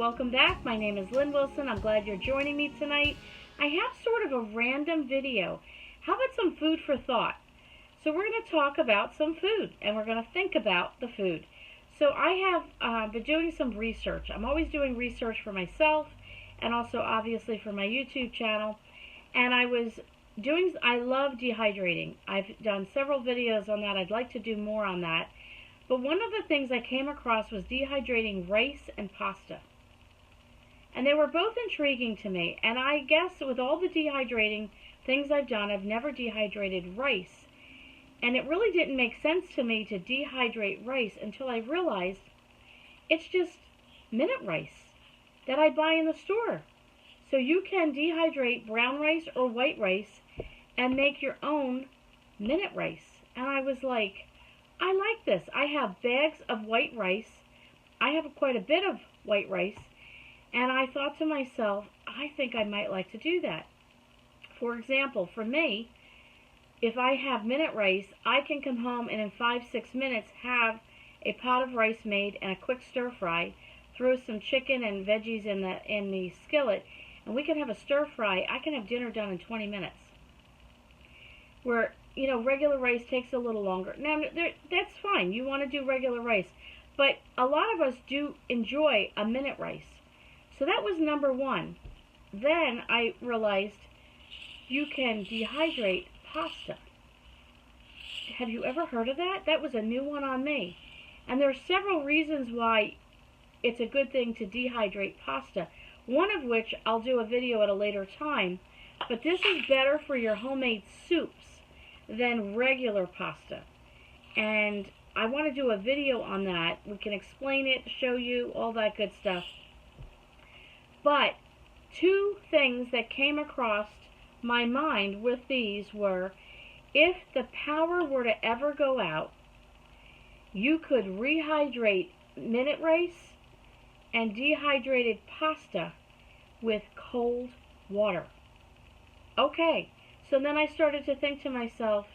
welcome back. My name is Lynn Wilson. I'm glad you're joining me tonight. I have sort of a random video. How about some food for thought? So we're going to talk about some food, and we're going to think about the food. So I have been doing some research. I'm always doing research for myself and also obviously for my YouTube channel. And I love dehydrating. I've done several videos on that. I'd like to do more on that. But one of the things I came across was dehydrating rice and pasta. And they were both intriguing to me. And I guess with all the dehydrating things I've done, I've never dehydrated rice. And it really didn't make sense to me to dehydrate rice until I realized it's just minute rice that I buy in the store. So you can dehydrate brown rice or white rice and make your own minute rice. And I was like, I like this. I have bags of white rice. I have quite a bit of white rice. And I thought to myself, I think I might like to do that. For example, for me, if I have minute rice, I can come home and in 5-6 minutes have a pot of rice made and a quick stir fry, throw some chicken and veggies in the skillet, and we can have a stir fry. I can have dinner done in 20 minutes. Where, regular rice takes a little longer. Now, that's fine. You want to do regular rice. But a lot of us do enjoy a minute rice. So that was number one. Then I realized you can dehydrate pasta. Have you ever heard of that? That was a new one on me. And there are several reasons why it's a good thing to dehydrate pasta. One of which I'll do a video at a later time. But this is better for your homemade soups than regular pasta. And I want to do a video on that. We can explain it, show you, all that good stuff. But two things that came across my mind with these were, if the power were to ever go out, you could rehydrate minute rice and dehydrated pasta with cold water. Okay, so then I started to think to myself,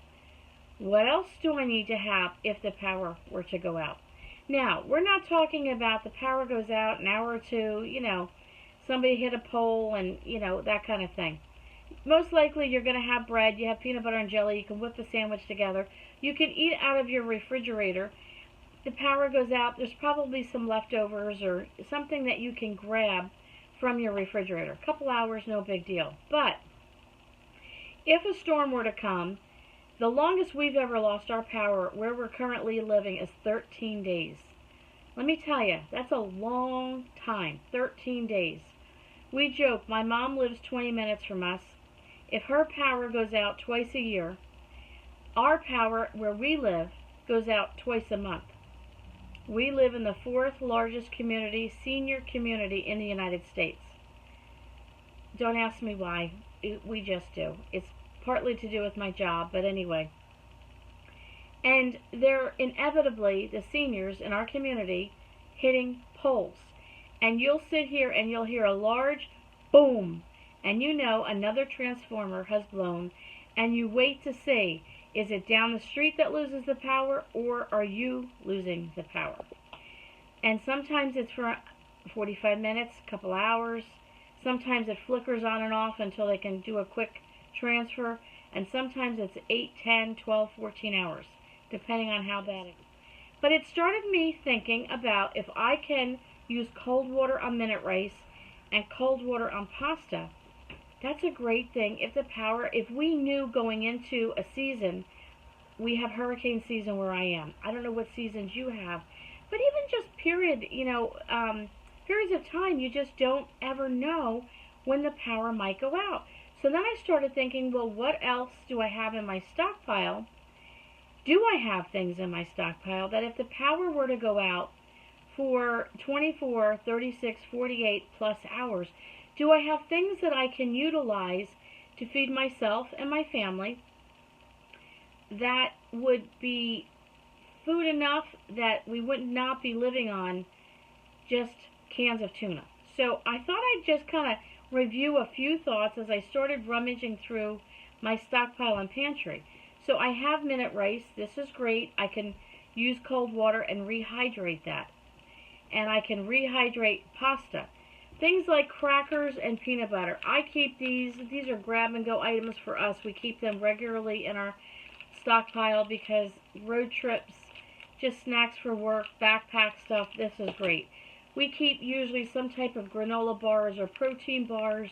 what else do I need to have if the power were to go out? Now, we're not talking about the power goes out an hour or two, somebody hit a pole and, that kind of thing. Most likely you're going to have bread, you have peanut butter and jelly, you can whip the sandwich together. You can eat out of your refrigerator. The power goes out, there's probably some leftovers or something that you can grab from your refrigerator. A couple hours, no big deal. But if a storm were to come, the longest we've ever lost our power where we're currently living is 13 days. Let me tell you, that's a long time, 13 days. We joke, my mom lives 20 minutes from us. If her power goes out twice a year, our power where we live goes out twice a month. We live in the 4th largest community, senior community in the United States. Don't ask me why. We just do. It's partly to do with my job, but anyway. And they're inevitably, the seniors in our community, hitting poles. And you'll sit here and you'll hear a large boom. And another transformer has blown. And you wait to see, is it down the street that loses the power, or are you losing the power? And sometimes it's for 45 minutes, a couple hours. Sometimes it flickers on and off until they can do a quick transfer. And sometimes it's 8, 10, 12, 14 hours, depending on how bad it is. But it started me thinking about if I can use cold water on minute rice and cold water on pasta. That's a great thing. If we knew going into a season, we have hurricane season where I am. I don't know what seasons you have, but even just periods of time, you just don't ever know when the power might go out. So then I started thinking, well, what else do I have in my stockpile? Do I have things in my stockpile that if the power were to go out for 24, 36, 48 plus hours, do I have things that I can utilize to feed myself and my family that would be food enough that we would not be living on just cans of tuna? So I thought I'd just kind of review a few thoughts as I started rummaging through my stockpile and pantry. So I have minute rice. This is great. I can use cold water and rehydrate that. And I can rehydrate pasta. Things like crackers and peanut butter. I keep these. These are grab-and-go items for us. We keep them regularly in our stockpile because road trips, just snacks for work, backpack stuff, this is great. We keep usually some type of granola bars or protein bars.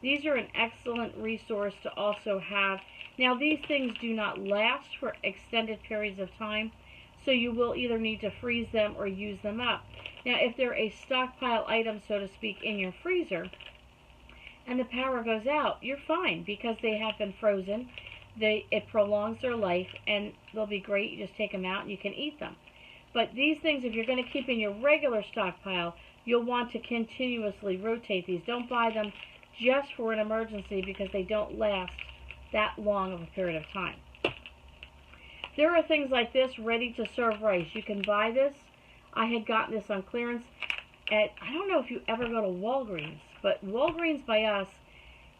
These are an excellent resource to also have. Now, these things do not last for extended periods of time, so you will either need to freeze them or use them up. Now, if they're a stockpile item, so to speak, in your freezer, and the power goes out, you're fine because they have been frozen. It prolongs their life, and they'll be great. You just take them out and you can eat them. But these things, if you're going to keep in your regular stockpile, you'll want to continuously rotate these. Don't buy them just for an emergency because they don't last that long of a period of time. There are things like this, ready-to-serve rice. You can buy this. I had gotten this on clearance at, I don't know if you ever go to Walgreens, but Walgreens by us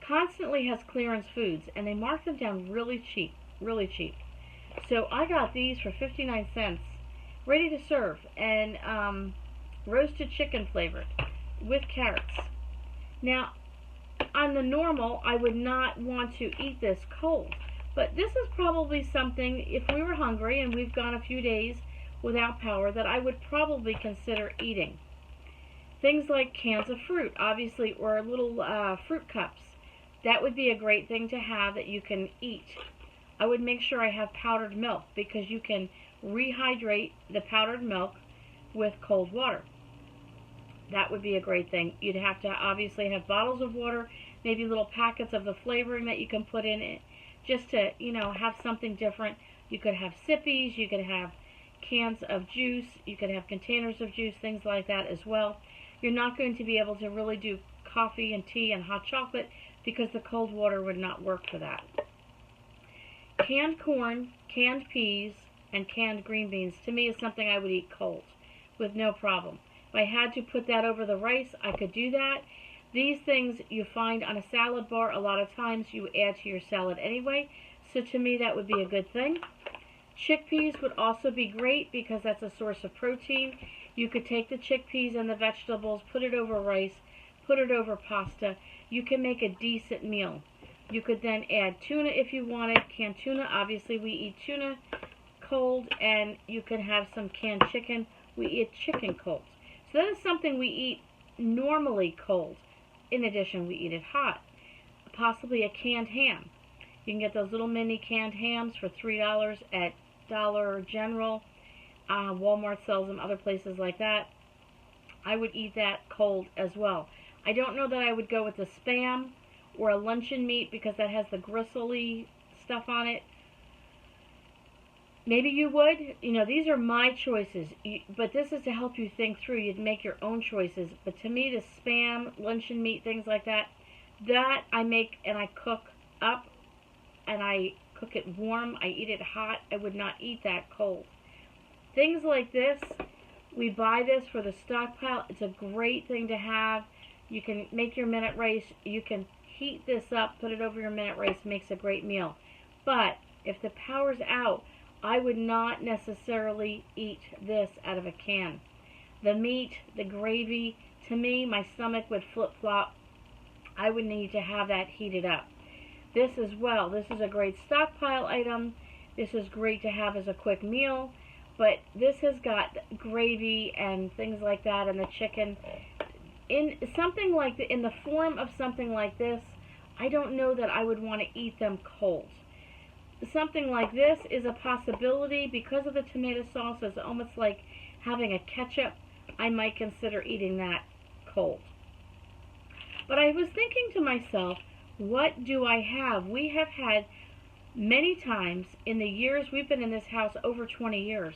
constantly has clearance foods, and they mark them down really cheap, really cheap. So I got these for 59 cents, ready to serve, and roasted chicken flavored with carrots. Now, on the normal, I would not want to eat this cold, but this is probably something, if we were hungry and we've gone a few days without power, that I would probably consider eating. Things like cans of fruit, obviously, or little fruit cups. That would be a great thing to have that you can eat. I would make sure I have powdered milk because you can rehydrate the powdered milk with cold water. That would be a great thing. You'd have to obviously have bottles of water, maybe little packets of the flavoring that you can put in it, just to, have something different. You could have sippies, you could have cans of juice, you could have containers of juice, things like that as well. You're not going to be able to really do coffee and tea and hot chocolate because the cold water would not work for that. Canned corn, canned peas, and canned green beans, to me, is something I would eat cold with no problem. If I had to put that over the rice, I could do that. These things you find on a salad bar a lot of times you add to your salad anyway, so to me that would be a good thing. Chickpeas would also be great because that's a source of protein. You could take the chickpeas and the vegetables, put it over rice, put it over pasta. You can make a decent meal. You could then add tuna if you wanted, canned tuna. Obviously we eat tuna cold, and you could have some canned chicken. We eat chicken cold. So that is something we eat normally cold. In addition, we eat it hot. Possibly a canned ham. You can get those little mini canned hams for $3 at Dollar General. Walmart sells them, other places like that. I would eat that cold as well. I don't know that I would go with the Spam or a Luncheon Meat because that has the gristly stuff on it. Maybe you would. These are my choices. But this is to help you think through. You'd make your own choices. But to me, the Spam, Luncheon Meat, things like that, that I make and I cook up, and I cook it warm. I eat it hot. I would not eat that cold. Things like this, we buy this for the stockpile. It's a great thing to have. You can make your minute rice. You can heat this up, put it over your minute rice. Makes a great meal. But if the power's out, I would not necessarily eat this out of a can. The meat, the gravy, to me, my stomach would flip-flop. I would need to have that heated up. This as well. This is a great stockpile item. This is great to have as a quick meal. But this has got gravy and things like that, and the chicken. In something like in the form of something like this, I don't know that I would want to eat them cold. Something like this is a possibility because of the tomato sauce. It's almost like having a ketchup. I might consider eating that cold. But I was thinking to myself, what do I have? We have had many times in the years we've been in this house, over 20 years,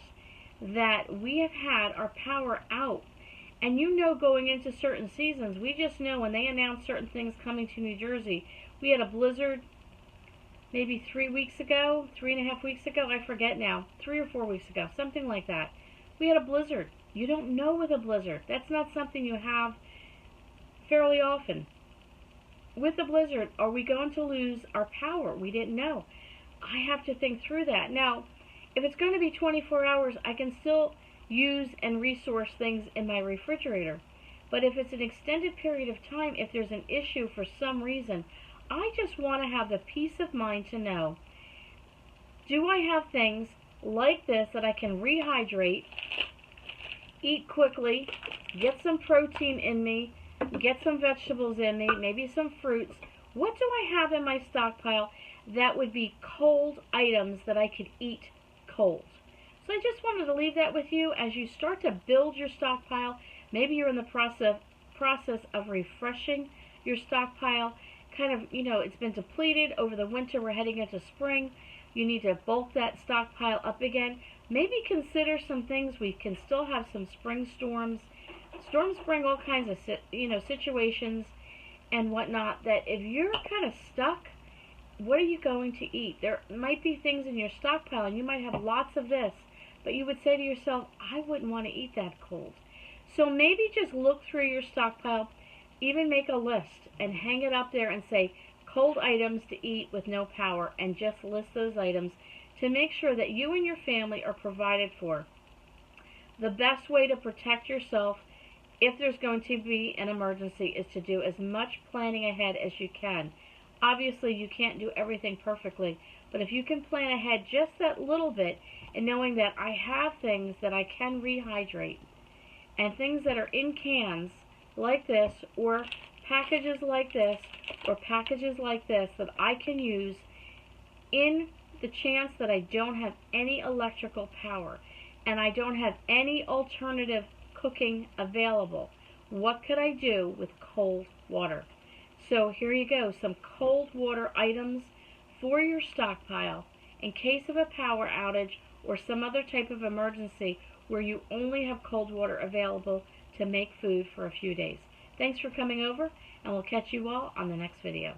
that we have had our power out. And going into certain seasons, we just know when they announce certain things coming to New Jersey. We had a blizzard maybe 3.5 weeks ago, I forget now, 3 or 4 weeks ago, something like that. We had a blizzard. You don't know with a blizzard. That's not something you have fairly often. With the blizzard, are we going to lose our power? We didn't know. I have to think through that. Now, if it's going to be 24 hours, I can still use and resource things in my refrigerator. But if it's an extended period of time, if there's an issue for some reason, I just want to have the peace of mind to know, do I have things like this that I can rehydrate, eat quickly, get some protein in me, get some vegetables in me, maybe some fruits? What do I have in my stockpile that would be cold items that I could eat cold? So I just wanted to leave that with you as you start to build your stockpile. Maybe you're in the process of refreshing your stockpile. Kind of, it's been depleted over the winter. We're heading into spring. You need to bulk that stockpile up again. Maybe consider some things. We can still have some spring storms. Storms bring all kinds of, situations and whatnot, that if you're kind of stuck, what are you going to eat? There might be things in your stockpile, and you might have lots of this, but you would say to yourself, I wouldn't want to eat that cold. So maybe just look through your stockpile, even make a list and hang it up there and say, cold items to eat with no power, and just list those items to make sure that you and your family are provided for. The best way to protect yourself if there's going to be an emergency is to do as much planning ahead as you can. Obviously, you can't do everything perfectly, but if you can plan ahead just that little bit, and knowing that I have things that I can rehydrate, and things that are in cans like this, or packages like this, or packages like this that I can use in the chance that I don't have any electrical power, and I don't have any alternative cooking available. What could I do with cold water? So here you go, some cold water items for your stockpile in case of a power outage or some other type of emergency where you only have cold water available to make food for a few days. Thanks for coming over, and we'll catch you all on the next video.